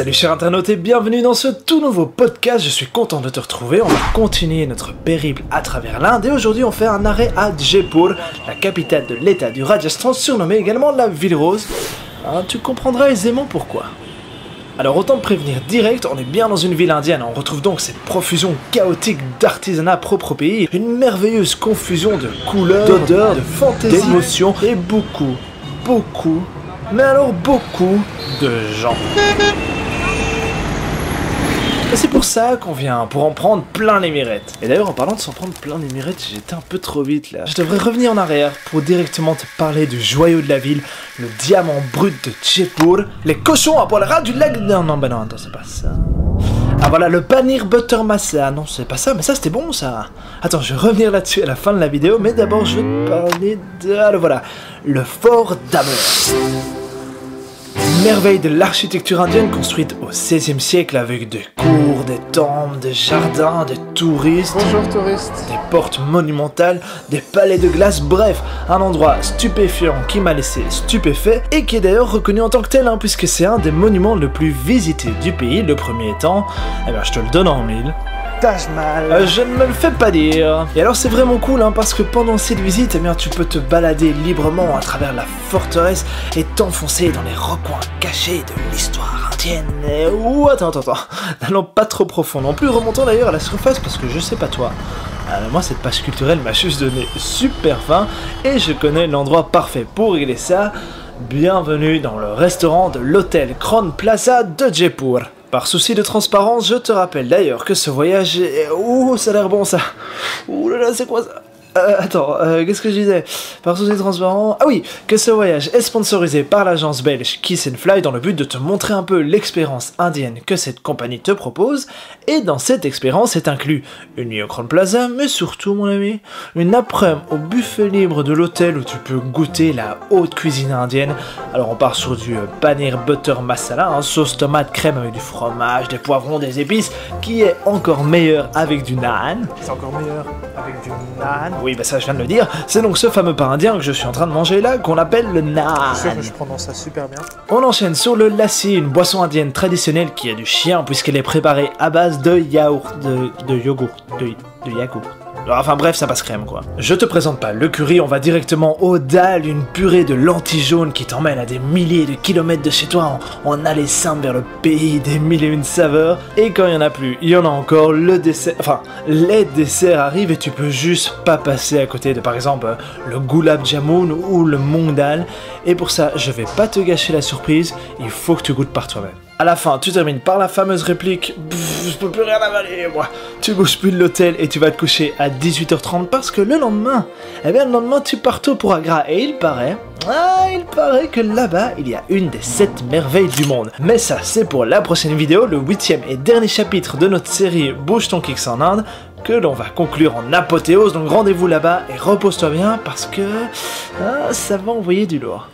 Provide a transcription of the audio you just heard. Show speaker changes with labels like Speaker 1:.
Speaker 1: Salut chers internautes et bienvenue dans ce tout nouveau podcast, je suis content de te retrouver, on va continuer notre périple à travers l'Inde et aujourd'hui on fait un arrêt à Jaipur, la capitale de l'état du Rajasthan, surnommée également la ville rose. Tu comprendras aisément pourquoi. Alors autant te prévenir direct, on est bien dans une ville indienne, on retrouve donc cette profusion chaotique d'artisanat propre au pays, une merveilleuse confusion de couleurs, d'odeurs, de fantaisie, d'émotions et beaucoup, mais alors beaucoup de gens. Et c'est pour ça qu'on vient, pour en prendre plein les mirettes. Et d'ailleurs en parlant de s'en prendre plein les mirettes, j'étais un peu trop vite là. Je devrais revenir en arrière pour directement te parler du joyau de la ville, le diamant brut de Jaipur, les cochons à poil ras du lac... Non, attends, c'est pas ça. Ah voilà, le paneer butter masala. Non, c'est pas ça, mais ça c'était bon ça. Attends, je vais revenir là-dessus à la fin de la vidéo, mais d'abord je vais te parler de... Ah, le voilà, le fort d'Amherst. Merveille de l'architecture indienne construite au XVIe siècle avec des cours, des temples, des jardins, des touristes.
Speaker 2: Bonjour touristes.
Speaker 1: Des portes monumentales, des palais de glace, bref, un endroit stupéfiant qui m'a laissé stupéfait et qui est d'ailleurs reconnu en tant que tel, puisque c'est un des monuments le plus visités du pays, le premier étant, eh ben je te le donne en mille.
Speaker 2: Taj Mahal.
Speaker 1: Je ne me le fais pas dire. Et alors c'est vraiment cool parce que pendant cette visite, eh bien, tu peux te balader librement à travers la forteresse et t'enfoncer dans les recoins cachés de l'histoire indienne. Attends, n'allons pas trop profond non plus, remontons d'ailleurs à la surface parce que je sais pas toi. Moi cette page culturelle m'a juste donné super faim et je connais l'endroit parfait pour régler ça. Bienvenue dans le restaurant de l'hôtel Crown Plaza de Jaipur. Par souci de transparence, je te rappelle d'ailleurs que ce voyage est... Ouh, ça a l'air bon ça. Ouh là là, c'est quoi ça? Qu'est-ce que je disais? Par souci de transparence... Ah oui, que ce voyage est sponsorisé par l'agence belge Kiss and Fly dans le but de te montrer un peu l'expérience indienne que cette compagnie te propose. Et dans cette expérience est inclus une nuit au Crown Plaza, mais surtout mon ami, une après-midi au buffet libre de l'hôtel où tu peux goûter la haute cuisine indienne. Alors on part sur du paneer butter masala, sauce tomate crème avec du fromage, des poivrons, des épices, qui est encore meilleur avec du naan.
Speaker 2: C'est encore meilleur avec du naan.
Speaker 1: Oui, bah ça je viens de le dire, c'est donc ce fameux pain indien que je suis en train de manger là, qu'on appelle le naan.
Speaker 2: Je sais que je prononce ça super bien.
Speaker 1: On enchaîne sur le lassi, une boisson indienne traditionnelle qui a du chien puisqu'elle est préparée à base de yaourt, de yagourt. Enfin bref, ça passe crème quoi. Je te présente pas le curry, on va directement au dal, une purée de lentilles jaunes qui t'emmène à des milliers de kilomètres de chez toi en aller simple vers le pays des mille et une saveurs. Et quand il y en a plus, il y en a encore, le dessert, enfin les desserts arrivent et tu peux juste pas passer à côté de par exemple le gulab jamun ou le mung dal. Et pour ça, je vais pas te gâcher la surprise, il faut que tu goûtes par toi-même. À la fin, tu termines par la fameuse réplique « Je peux plus rien avaler, moi !» Tu bouges plus de l'hôtel et tu vas te coucher à 18h30 parce que le lendemain, tu pars tôt pour Agra et il paraît que là-bas, il y a une des 7 merveilles du monde. Mais ça, c'est pour la prochaine vidéo, le 8e et dernier chapitre de notre série Bouge ton kicks en Inde, que l'on va conclure en apothéose, donc rendez-vous là-bas et repose-toi bien parce que ça va envoyer du lourd.